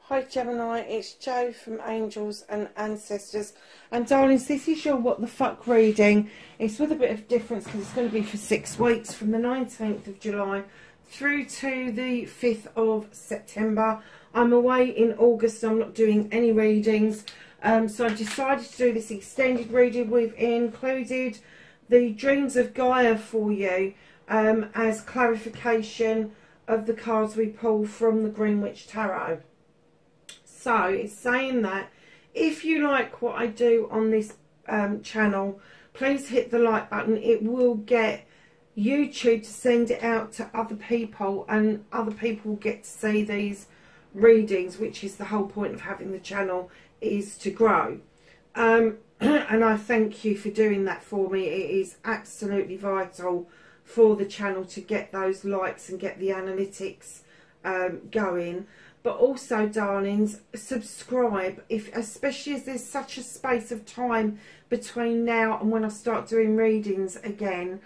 Hi Gemini, it's Jo from Angels and Ancestors. And darlings, this is your What the Fuck reading. It's with a bit of difference because it's going to be for 6 weeks from the 19th of July through to the 5th of September. I'm away in August, so I'm not doing any readings. So I decided to do this extended reading. We've included the Dreams of Gaia for you as clarification of the cards we pull from the Greenwich Tarot. So it's saying that if you like what I do on this channel, please hit the like button. It will get YouTube to send it out to other people, and other people will get to see these readings, which is the whole point of having the channel, is to grow. And I thank you for doing that for me. It is absolutely vital for the channel to get those likes and get the analytics going. But also, darlings, subscribe, especially as there's such a space of time between now and when I start doing readings again.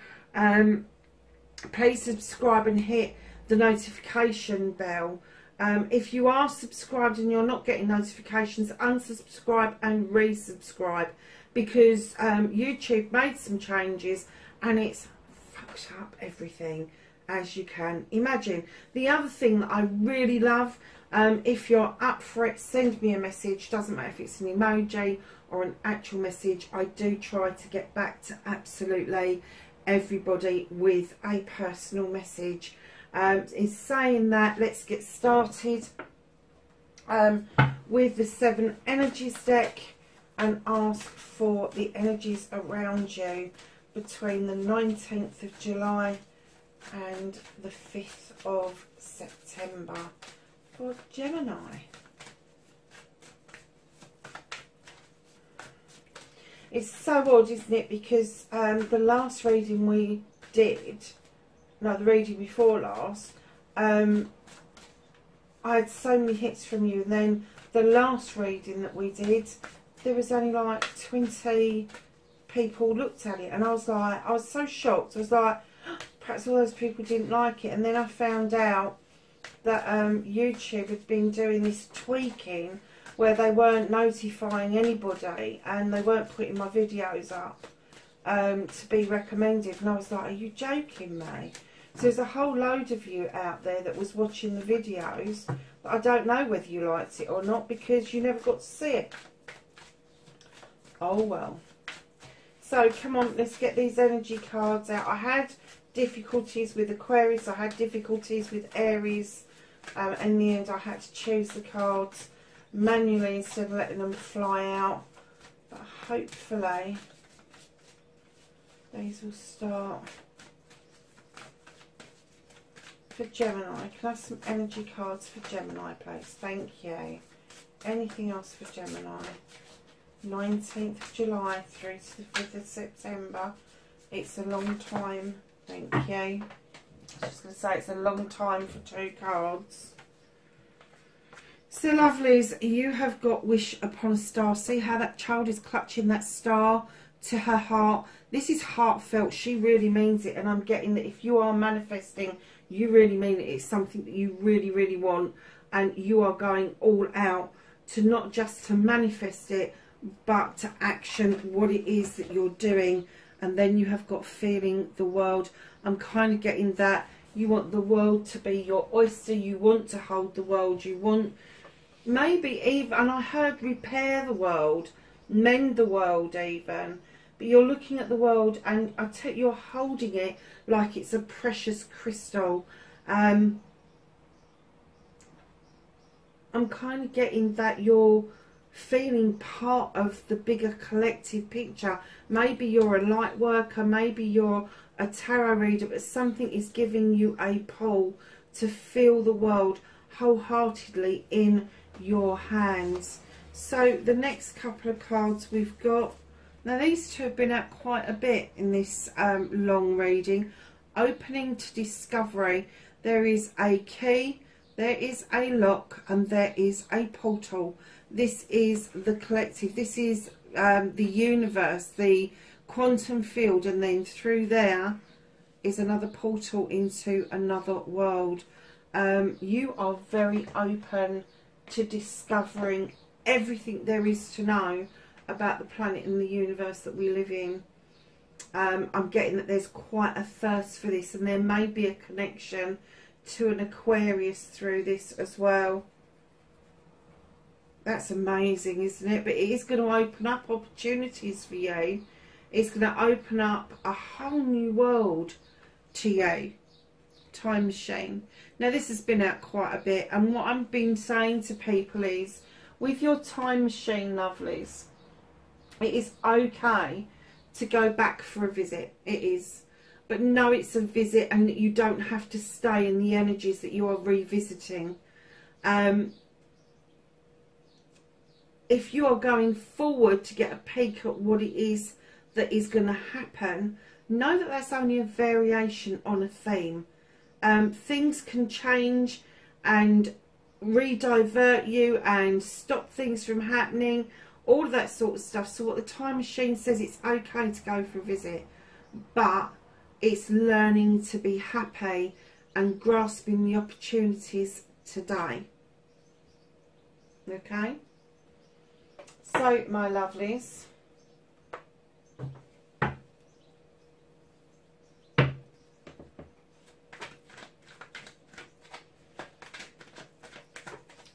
Please subscribe and hit the notification bell. If you are subscribed and you're not getting notifications, unsubscribe and resubscribe, because YouTube made some changes and it's fucked up everything, as you can imagine. The other thing that I really love, if you're up for it, send me a message. Doesn't matter if it's an emoji or an actual message. I do try to get back to absolutely everybody with a personal message. It's saying that let's get started with the 7 energies deck and ask for the energies around you between the 19th of July and the 5th of September for Gemini. It's so odd, isn't it? Because the last reading we did, no, the reading before last, I had so many hits from you, and then the last reading that we did, there was only like 20 people looked at it, and I was so shocked. I was like, perhaps all those people didn't like it. And then I found out that YouTube had been doing this tweaking where they weren't notifying anybody and they weren't putting my videos up to be recommended. And I was like, are you joking me? So there's a whole load of you out there that was watching the videos, but I don't know whether you liked it or not because you never got to see it. Oh well. So come on, let's get these energy cards out. I had difficulties with Aquarius, I had difficulties with Aries, and in the end I had to choose the cards manually instead of letting them fly out. But hopefully these will start for Gemini. Can I have some energy cards for Gemini, please? Thank you. Anything else for Gemini? 19th of July through to the 5th of September. It's a long time. Thank you. I was just going to say it's a long time for 2 cards. So lovelies, you have got wish upon a star. See how that child is clutching that star to her heart. This is heartfelt. She really means it. And I'm getting that if you are manifesting, you really mean it. It's something that you really, really want. And you are going all out to not just to manifest it, but to action what it is that you're doing. And then you have got feeling the world. I'm kind of getting that you want the world to be your oyster. You want to hold the world. You want maybe even, and I heard repair the world, mend the world even. But you're looking at the world and you're holding it like it's a precious crystal. I'm kind of getting that you're feeling part of the bigger collective picture. Maybe you're a light worker, maybe you're a tarot reader, but something is giving you a pull to feel the world wholeheartedly in your hands. So the next couple of cards we've got, now these two have been out quite a bit in this long reading. Opening to discovery. There is a key, there is a lock, and there is a portal. This is the collective. This is the universe, the quantum field, and then through there is another portal into another world. You are very open to discovering everything there is to know about the planet and the universe that we live in. I'm getting that there's quite a thirst for this, and there may be a connection to an Aquarius through this as well. That's amazing, isn't it? But it is going to open up opportunities for you. It's going to open up a whole new world to you. Time machine. Now, this has been out quite a bit, and what I've been saying to people is, with your time machine, lovelies, it is okay to go back for a visit. It is. But know it's a visit, and that you don't have to stay in the energies that you are revisiting. If you are going forward to get a peek at what it is that is going to happen, know that that's only a variation on a theme. Things can change and re-divert you and stop things from happening, all of that sort of stuff. So what the time machine says, it's okay to go for a visit, but it's learning to be happy and grasping the opportunities today. Okay? So, my lovelies,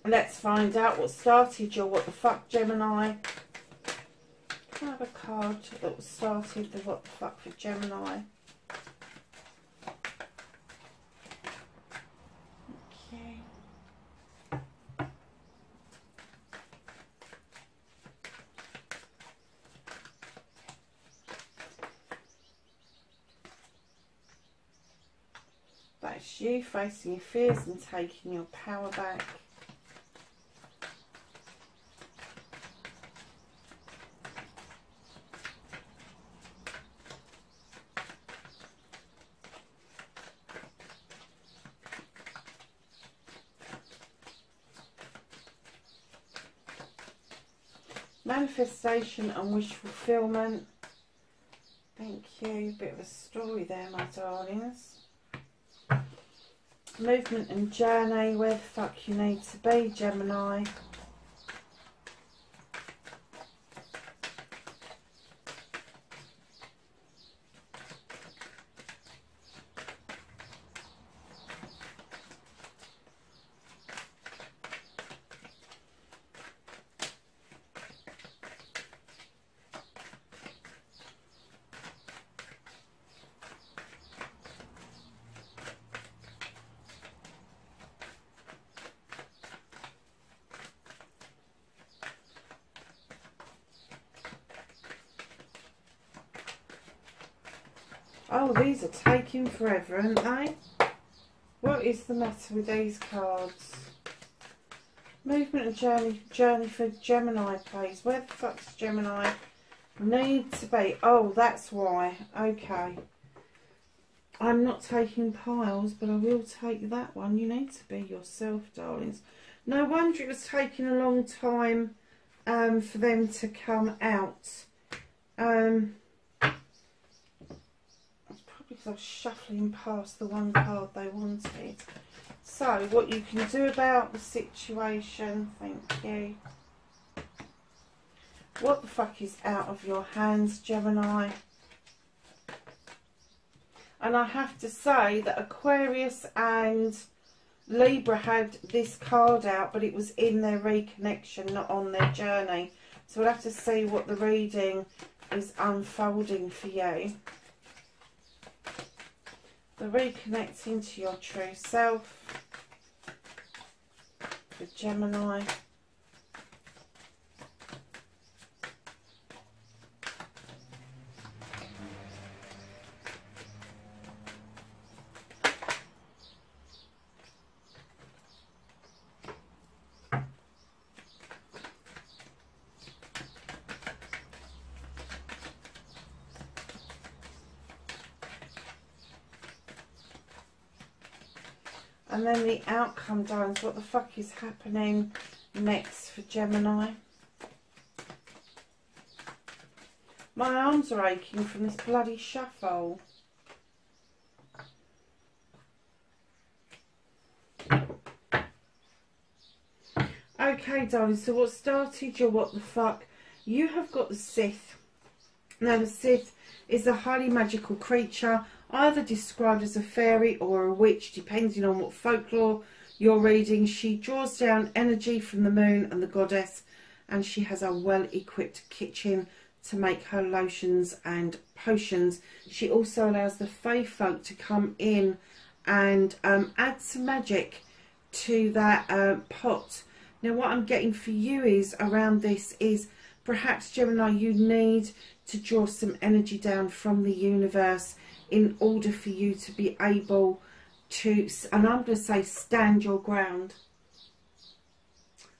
let's find out what started your what the fuck, Gemini. Can I have a card that started the what the fuck for Gemini? Okay. That's you facing your fears and taking your power back. Manifestation and wish fulfillment. Thank you. Bit of a story there, my darlings. Movement and journey. Where the fuck you need to be, Gemini. Oh, these are taking forever, aren't they? What is the matter with these cards? Movement and journey for Gemini, please. Where the fuck's Gemini need to be? Oh, that's why. Okay. I'm not taking piles, but I will take that one. You need to be yourself, darlings. No wonder it was taking a long time for them to come out. Because I was shuffling past the one card they wanted. So, what you can do about the situation, thank you. What the fuck is out of your hands, Gemini? And I have to say that Aquarius and Libra had this card out, but it was in their reconnection, not on their journey. So we'll have to see what the reading is unfolding for you. The reconnecting to your true self for Gemini. And then the outcome, darlings. What the fuck is happening next for Gemini? My arms are aching from this bloody shuffle. Okay, darling, so what started your what the fuck? You have got the Sith. Now, the Sith is a highly magical creature, either described as a fairy or a witch, depending on what folklore you're reading. She draws down energy from the moon and the goddess, and she has a well-equipped kitchen to make her lotions and potions. She also allows the fae folk to come in and add some magic to that pot. Now, what I'm getting for you is around this is perhaps, Gemini, you need to draw some energy down from the universe in order for you to be able to, and I'm going to say, stand your ground.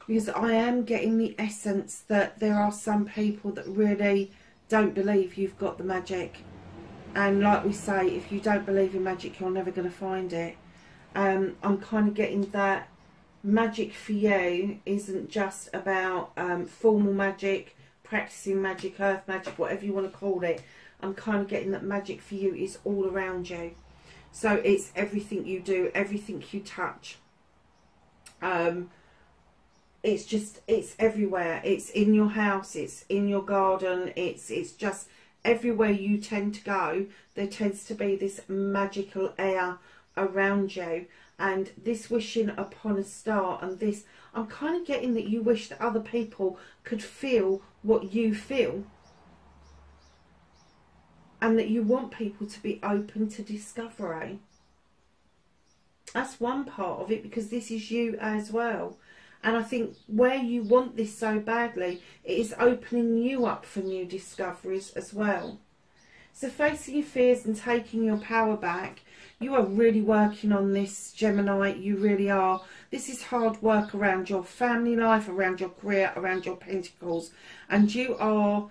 Because I am getting the essence that there are some people that really don't believe you've got the magic. And like we say, if you don't believe in magic, you're never going to find it. I'm kind of getting that magic for you isn't just about formal magic, practicing magic, earth magic, whatever you want to call it. I'm kind of getting that magic for you is all around you. So it's everything you do, everything you touch. It's everywhere. It's in your house, it's in your garden, it's just everywhere you tend to go, there tends to be this magical air around you. And this wishing upon a star, and this, I'm kind of getting that you wish that other people could feel what you feel. And that you want people to be open to discovery. That's one part of it, because this is you as well. And I think where you want this so badly, it is opening you up for new discoveries as well. So facing your fears and taking your power back, you are really working on this, Gemini. You really are. This is hard work around your family life, around your career, around your pentacles. And you are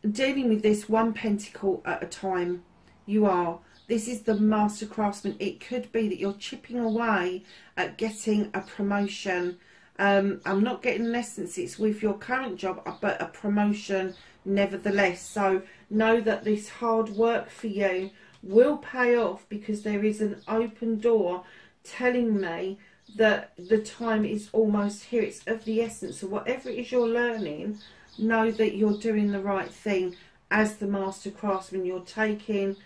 dealing with this one pentacle at a time. You are. This is the master craftsman. It could be that you're chipping away at getting a promotion. I'm not getting an essence it's with your current job, but a promotion nevertheless. So know that this hard work for you will pay off, because there is an open door telling me that the time is almost here. It's of the essence. So whatever it is you're learning, know that you're doing the right thing as the master craftsman. You're taking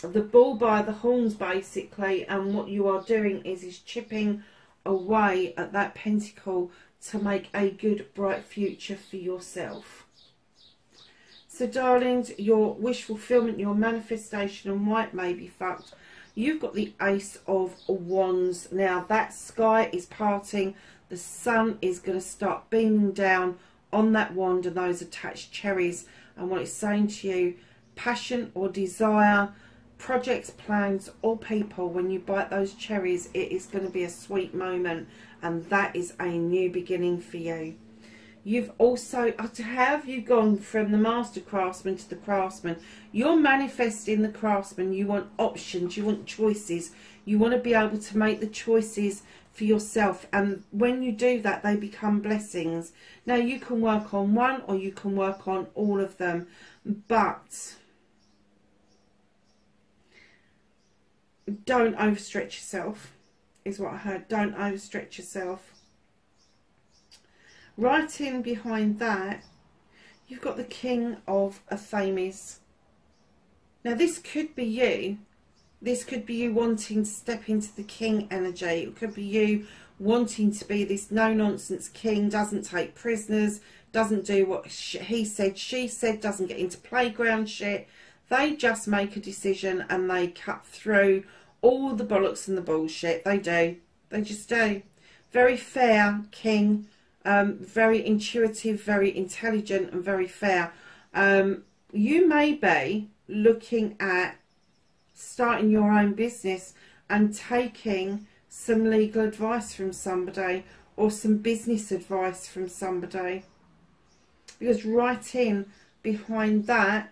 the bull by the horns, basically, and what you are doing is chipping away at that pentacle to make a good, bright future for yourself. So, darlings, your wish fulfillment, your manifestation, and why it may be fucked. You've got the Ace of Wands. Now, that sky is parting. The sun is going to start beaming down on that wand and those attached cherries. And what it's saying to you, passion or desire, projects, plans, or people, when you bite those cherries, it is going to be a sweet moment. And that is a new beginning for you. You've also, how have you gone from the master craftsman to the craftsman? You're manifesting the craftsman. You want options, you want choices. You want to be able to make the choices for yourself. And when you do that, they become blessings. Now, you can work on one or you can work on all of them. But don't overstretch yourself, is what I heard. Don't overstretch yourself. Right in behind that, you've got the King of Athames. Now, this could be you. This could be you wanting to step into the king energy. It could be you wanting to be this no-nonsense king, doesn't take prisoners, doesn't do what he said, she said, doesn't get into playground shit. They just make a decision and they cut through all the bollocks and the bullshit. They do. They just do. Very fair king. Very intuitive, very intelligent, and very fair. You may be looking at starting your own business and taking some legal advice from somebody or some business advice from somebody. Because right in behind that,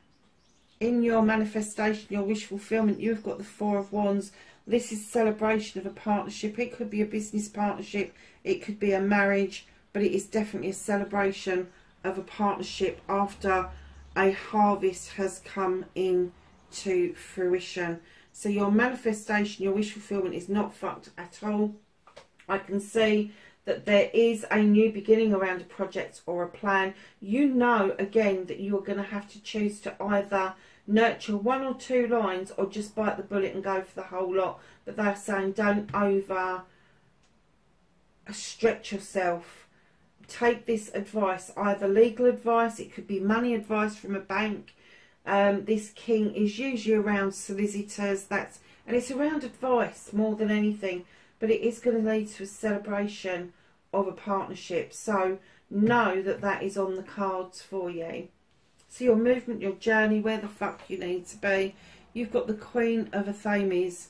in your manifestation, your wish fulfillment, you've got the Four of Wands. This is celebration of a partnership. It could be a business partnership. It could be a marriage. But it is definitely a celebration of a partnership after a harvest has come into fruition. So your manifestation, your wish fulfillment is not fucked at all. I can see that there is a new beginning around a project or a plan. You know, again, that you're going to have to choose to either nurture 1 or 2 lines or just bite the bullet and go for the whole lot. But they're saying don't over stretch yourself. Take this advice, either legal advice, it could be money advice from a bank. This king is usually around solicitors, and it's around advice more than anything, but it is going to lead to a celebration of a partnership. So know that that is on the cards for you. So your movement, your journey, where the fuck you need to be. You've got the Queen of Athames,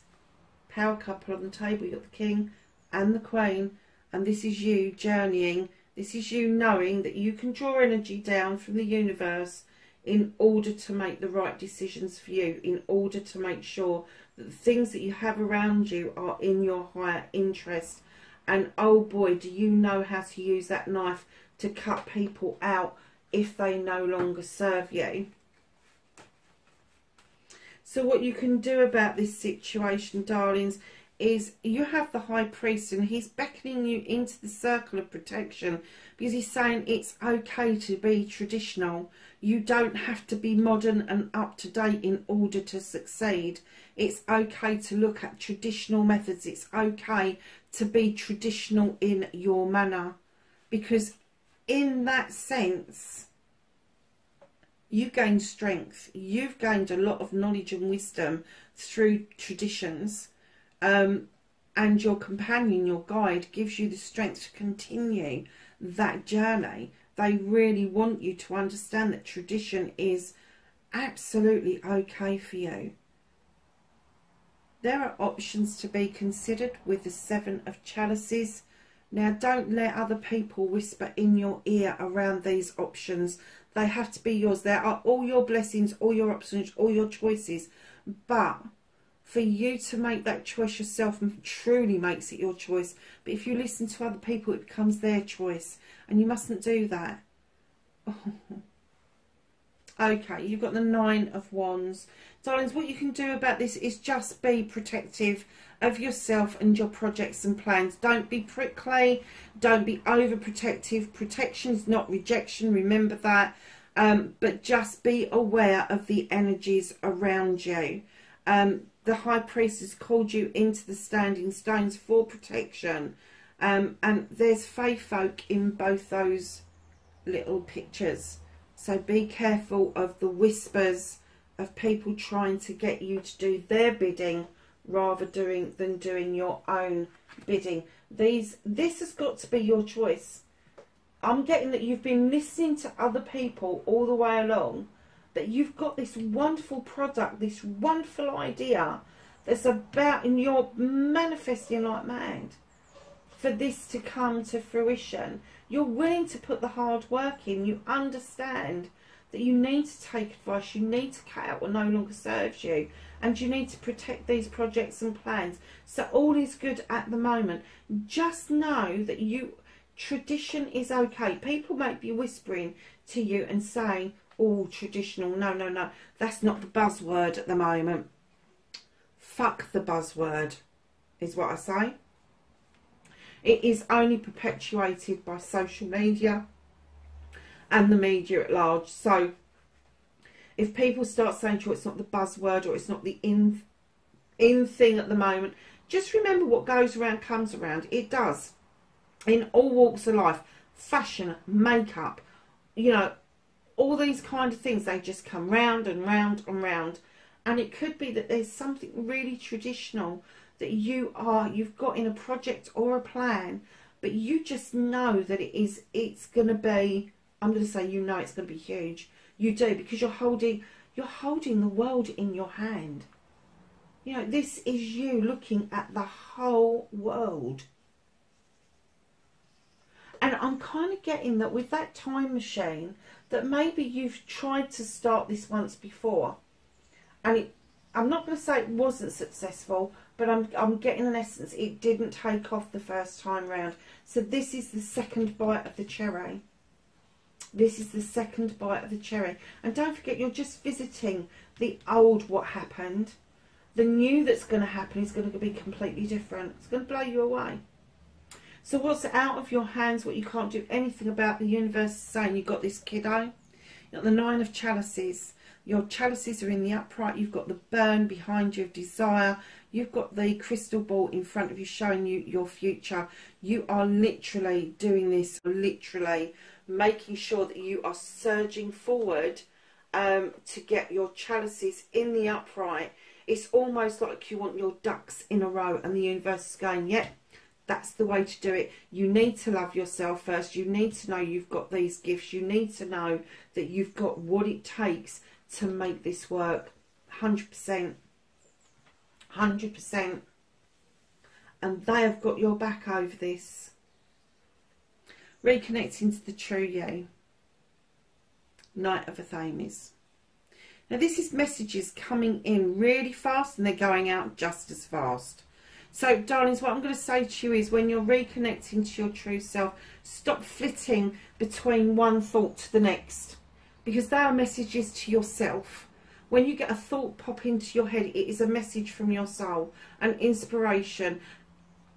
power couple on the table. You've got the King and the Queen, and this is you journeying. This is you knowing that you can draw energy down from the universe in order to make the right decisions for you, in order to make sure that the things that you have around you are in your higher interest. And oh boy, do you know how to use that knife to cut people out if they no longer serve you. So what you can do about this situation, darlings, is you have the High Priest, and he's beckoning you into the circle of protection, because he's saying it's okay to be traditional. You don't have to be modern and up to date in order to succeed. It's okay to look at traditional methods. It's okay to be traditional in your manner, because in that sense you've gained strength. You've gained a lot of knowledge and wisdom through traditions. And your companion, your guide, gives you the strength to continue that journey. They really want you to understand that tradition is absolutely okay for you. There are options to be considered with the 7 of Chalices. Now, don't let other people whisper in your ear around these options. They have to be yours. There are all your blessings, all your options, all your choices. But for you to make that choice yourself truly makes it your choice. But if you listen to other people, it becomes their choice. And you mustn't do that. Okay, you've got the 9 of Wands. Darlings, what you can do about this is just be protective of yourself and your projects and plans. Don't be prickly. Don't be overprotective. Protection is not rejection. Remember that. But just be aware of the energies around you. The High Priest has called you into the Standing Stones for protection. And there's fae folk in both those little pictures. So be careful of the whispers of people trying to get you to do their bidding rather than doing your own bidding. This has got to be your choice. I'm getting that you've been listening to other people all the way along, that you've got this wonderful product, this wonderful idea that's about, and you're manifesting like mad for this to come to fruition. You're willing to put the hard work in. You understand that you need to take advice. You need to cut out what no longer serves you. And you need to protect these projects and plans. So all is good at the moment. Just know that tradition is okay. People might be whispering to you and saying, oh, traditional. No, no, no. That's not the buzzword at the moment. Fuck the buzzword is what I say. It is only perpetuated by social media and the media at large. So if people start saying to you it's not the buzzword or it's not the in thing at the moment, just remember what goes around comes around. It does. In all walks of life. Fashion, makeup, you know, all these kind of things, they just come round and round and round. And it could be that there's something really traditional that you've got in a project or a plan, but you just know that it's going to be, I'm going to say, you know, it's going to be huge. You do, because you're holding the world in your hand. You know, this is you looking at the whole world. And I'm kind of getting that with that time machine, that maybe you've tried to start this once before, and I'm not going to say it wasn't successful, but I'm getting an essence it didn't take off the first time round. So this is the second bite of the cherry. This is the second bite of the cherry. And don't forget, you're just visiting the old what happened. The new that's going to happen is going to be completely different. It's going to blow you away. So what's out of your hands, what you can't do anything about, the universe is saying, you've got this, kiddo. You've got the 9 of chalices. Your chalices are in the upright. You've got the burn behind you of desire. You've got the crystal ball in front of you showing you your future. You are literally doing this, literally making sure that you are surging forward to get your chalices in the upright. It's almost like you want your ducks in a row, and the universe is going, yep, that's the way to do it. You need to love yourself first. You need to know you've got these gifts. You need to know that you've got what it takes to make this work. 100%. 100%. And they have got your back over this. Reconnecting to the true you. Knight of Athames. Now this is messages coming in really fast, and they're going out just as fast. So darlings, what I'm going to say to you is, when you're reconnecting to your true self, stop flitting between one thought to the next, because they are messages to yourself. When you get a thought pop into your head, it is a message from your soul, an inspiration,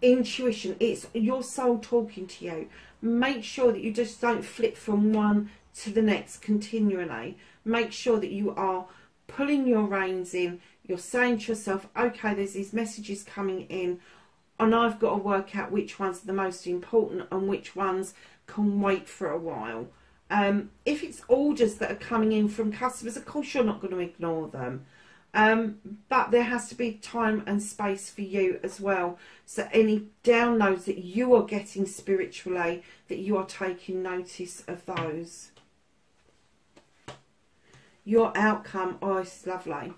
intuition. It's your soul talking to you. Make sure that you just don't flit from one to the next continually. Make sure that you are pulling your reins in. You're saying to yourself, okay, there's these messages coming in, and I've got to work out which ones are the most important and which ones can wait for a while. If it's orders that are coming in from customers, of course you're not going to ignore them. But there has to be time and space for you as well. So any downloads that you are getting spiritually, that you are taking notice of those. Your outcome, oh, it's lovely.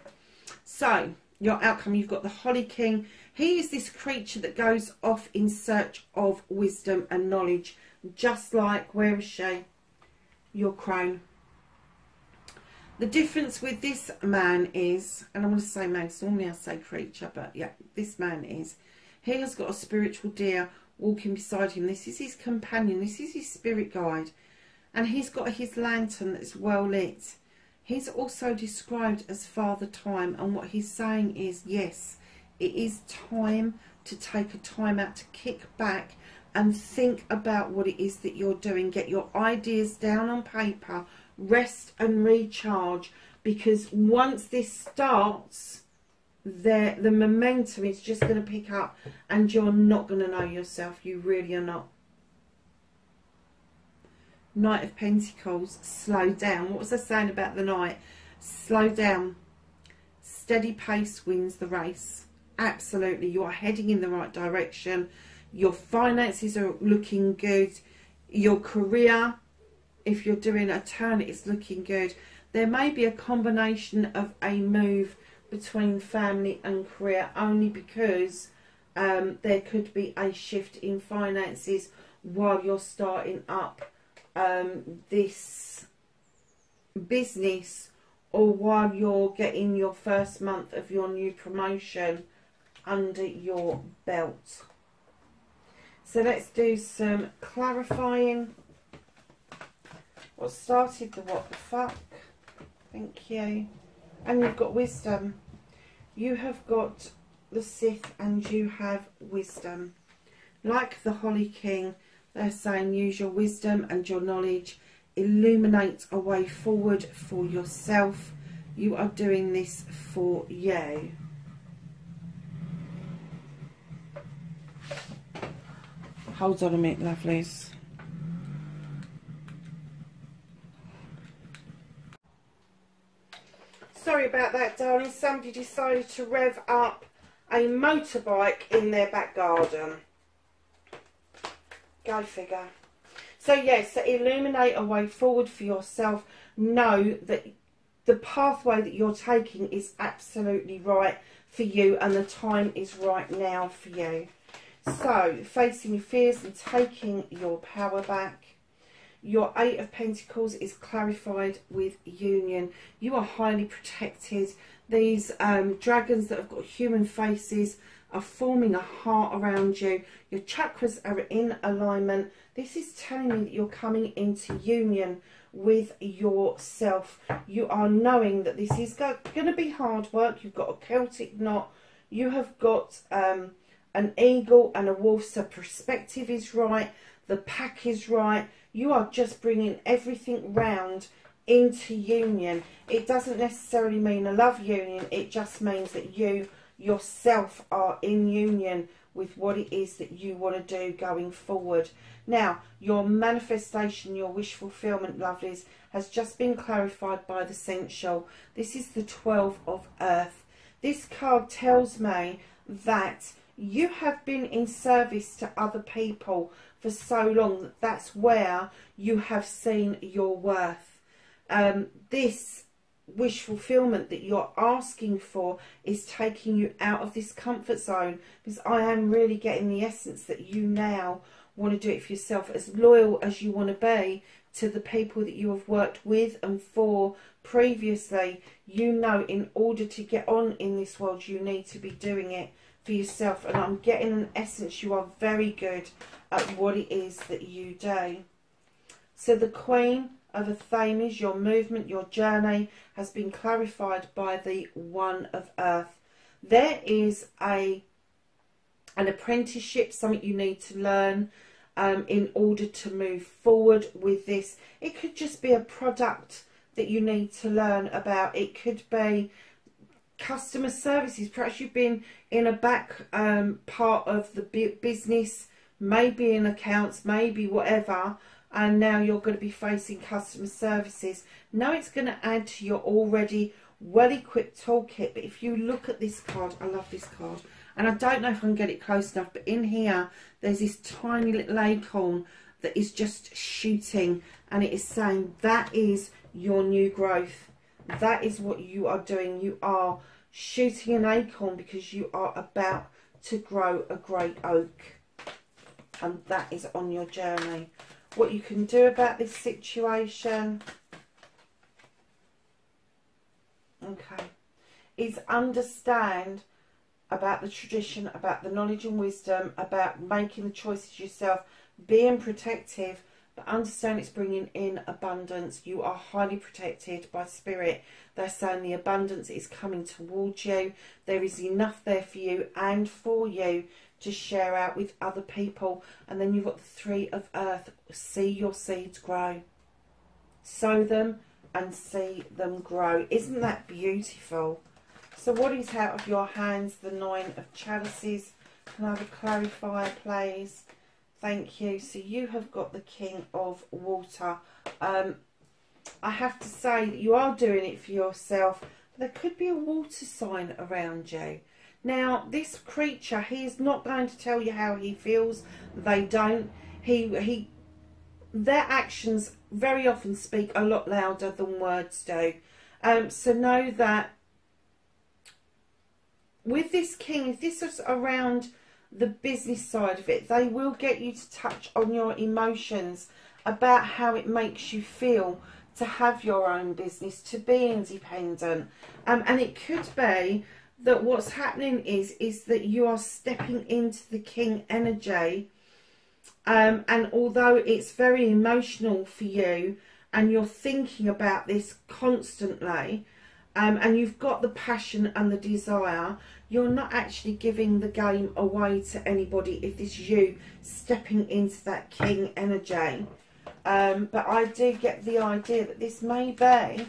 So, your outcome, you've got the Holly King. He is this creature that goes off in search of wisdom and knowledge. Just like, where is she? Your crone. The difference with this man is, and I'm going to say man, because normally I say creature, but yeah, this man is, he has got a spiritual deer walking beside him. This is his companion. This is his spirit guide. And he's got his lantern that's well lit. He's also described as Father Time, and what he's saying is, yes, it is time to take a time out to kick back and think about what it is that you're doing. Get your ideas down on paper, rest and recharge, because once this starts, the momentum is just going to pick up, and you're not going to know yourself. You really are not. Knight of Pentacles, slow down. What was I saying about the Knight? Slow down. Steady pace wins the race. Absolutely. You are heading in the right direction. Your finances are looking good. Your career, if you're doing a turn, is looking good. There may be a combination of a move between family and career, only because there could be a shift in finances while you're starting up this business, or while you're getting your first month of your new promotion under your belt. So let's do some clarifying. What started the what the fuck? Thank you. And you've got wisdom. You have got the Sith and you have wisdom. Like the Holly King, they're saying use your wisdom and your knowledge. Illuminate a way forward for yourself. You are doing this for you. Hold on a minute, lovelies. Sorry about that, darling. Somebody decided to rev up a motorbike in their back garden. Go figure. So yes, so illuminate a way forward for yourself. Know that the pathway that you're taking is absolutely right for you, and the time is right now for you. So, facing your fears and taking your power back. Your 8 of Pentacles is clarified with union. You are highly protected. These dragons that have got human faces are forming a heart around you. Your chakras are in alignment. This is telling me that you're coming into union with yourself. You are knowing that this is going to be hard work. You've got a Celtic knot. You have got an eagle and a wolf, so perspective is right, the pack is right. You are just bringing everything round into union. It doesn't necessarily mean a love union, it just means that you yourself are in union with what it is that you want to do going forward. Now, your manifestation, your wish fulfillment, lovelies, has just been clarified by the Essential. This is the 12 of Earth. This card tells me that you have been in service to other people for so long that that's where you have seen your worth. This wish fulfillment that you're asking for is taking you out of this comfort zone, because I am really getting the essence that you now want to do it for yourself, as loyal as you want to be to the people that you have worked with and for previously. You know, in order to get on in this world, you need to be doing it for yourself, and I'm getting an essence you are very good at what it is that you do. So the Queen of Athames, your movement, your journey has been clarified by the One of Earth. There is an apprenticeship, something you need to learn in order to move forward with this. It could just be a product that you need to learn about. It could be customer services. Perhaps you've been in a back part of the business, maybe in accounts, maybe whatever, and now you're going to be facing customer services. Now it's going to add to your already well-equipped toolkit. But if you look at this card, I love this card, and I don't know if I can get it close enough, but in here there's this tiny little acorn that is just shooting, and it is saying that is your new growth. That is what you are doing. You are shooting an acorn because you are about to grow a great oak, and that is on your journey. What you can do about this situation, okay, is understand about the tradition, about the knowledge and wisdom, about making the choices yourself, being protective, but understand it's bringing in abundance. You are highly protected by Spirit. They're saying the abundance is coming towards you. There is enough there for you and for you to share out with other people. And then you've got the Three of Earth. See your seeds grow. Sow them and see them grow. Isn't that beautiful? So what is out of your hands? The Nine of Chalices. Can I have a clarifier, please? Thank you. So you have got the King of Water. I have to say that you are doing it for yourself. But there could be a water sign around you. Now, this creature, he is not going to tell you how he feels. They don't. Their actions very often speak a lot louder than words do. So know that with this king, if this was around the business side of it, they will get you to touch on your emotions about how it makes you feel to have your own business, to be independent. And it could be that what's happening is that you are stepping into the king energy, and although it's very emotional for you and you're thinking about this constantly, and you've got the passion and the desire, you're not actually giving the game away to anybody if this is you stepping into that king energy. But I do get the idea that this may be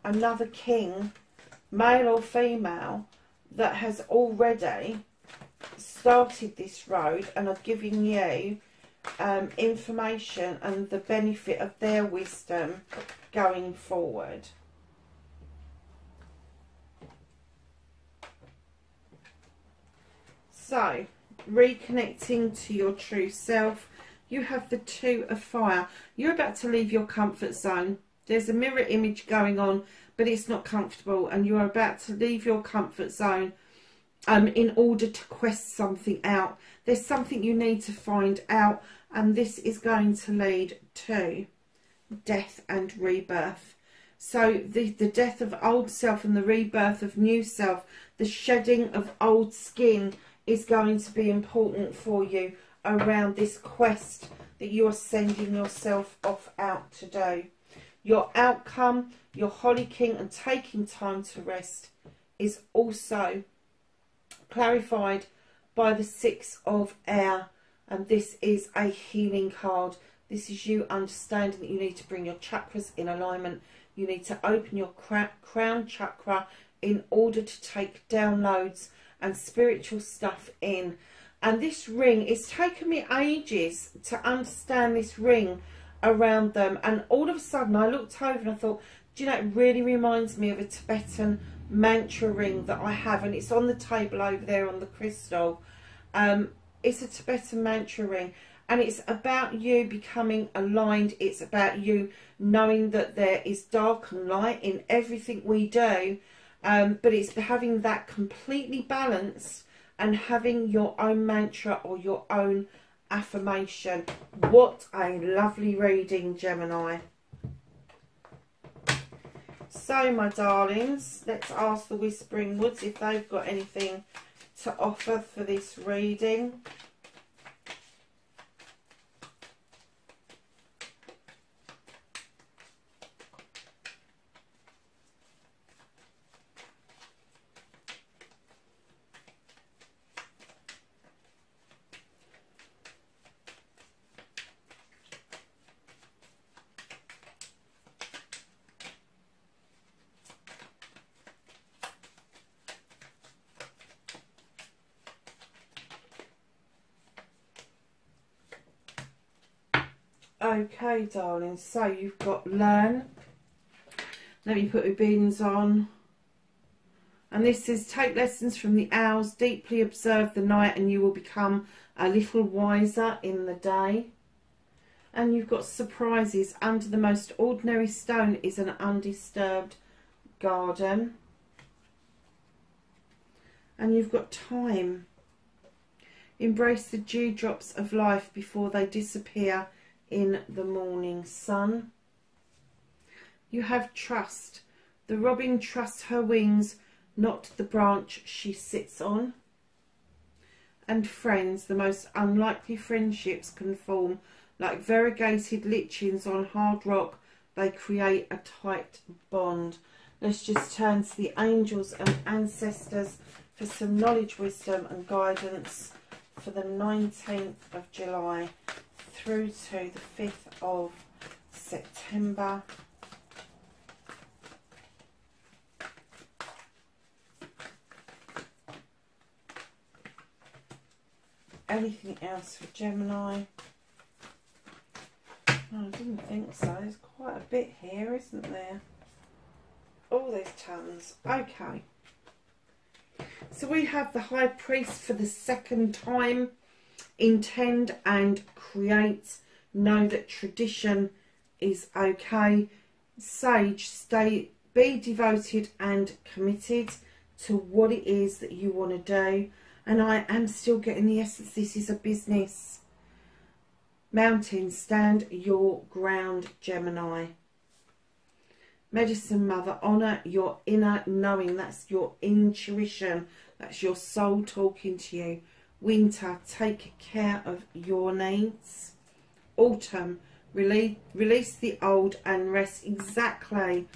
another king, male or female, that has already started this road and are giving you information and the benefit of their wisdom going forward. So, reconnecting to your true self, you have the Two of Fire. You're about to leave your comfort zone. There's a mirror image going on, but it's not comfortable, and you are about to leave your comfort zone in order to quest something out. There's something you need to find out, and this is going to lead to death and rebirth. So the death of old self and the rebirth of new self, the shedding of old skin, is going to be important for you around this quest that you are sending yourself off out to do. Your outcome, your Holly King, and taking time to rest is also clarified by the Six of Air, and this is a healing card. This is you understanding that you need to bring your chakras in alignment. You need to open your crown chakra in order to take downloads and spiritual stuff in. And this ring, it's taken me ages to understand this ring around them. And all of a sudden I looked over and I thought, do you know, it really reminds me of a Tibetan mantra ring that I have. And it's on the table over there on the crystal. It's a Tibetan mantra ring. And it's about you becoming aligned. It's about you knowing that there is dark and light in everything we do. But it's having that completely balanced and having your own mantra or your own affirmation. What a lovely reading, Gemini. So, my darlings, let's ask the Whispering Woods if they've got anything to offer for this reading. Okay, darling, so you've got learn. Let me put your bins on. And this is take lessons from the owls, deeply observe the night and you will become a little wiser in the day. And you've got surprises. Under the most ordinary stone is an undisturbed garden. And you've got time. Embrace the dewdrops of life before they disappear in the morning sun. You have trust. The robin trusts her wings, not the branch she sits on. And friends, the most unlikely friendships can form like variegated lichens on hard rock. They create a tight bond. Let's just turn to the angels and ancestors for some knowledge, wisdom and guidance for the 19th of July through to the 5th of September. Anything else for Gemini? No, I didn't think so. There's quite a bit here, isn't there? Oh, there's tons. Okay. So we have the High Priest for the second time. Intend and create. Know that tradition is okay. Sage, be devoted and committed to what it is that you want to do. And I am still getting the essence. This is a business. Mountain, stand your ground, Gemini. Medicine Mother, honour your inner knowing. That's your intuition. That's your soul talking to you. Winter, take care of your needs. Autumn, release the old and rest exactly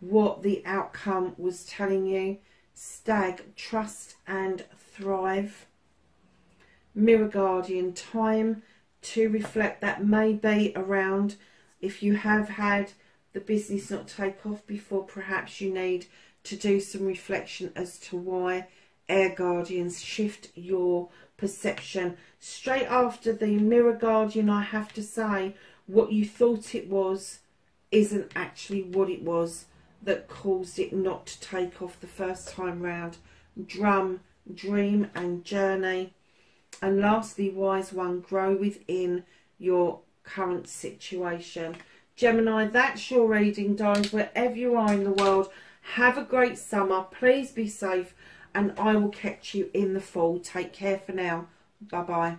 what the outcome was telling you. Stag, trust and thrive. Mirror Guardian, time to reflect. That may be around if you have had the business not take off before. Perhaps you need to do some reflection as to why. Air Guardians, shift your perception. Straight after the Mirror Guardian, I have to say, what you thought it was isn't actually what it was that caused it not to take off the first time round. Drum, dream and journey. And lastly, Wise One, grow within your current situation. Gemini, that's your reading, darlings. Wherever you are in the world, have a great summer. Please be safe. And I will catch you in the fall. Take care for now. Bye-bye.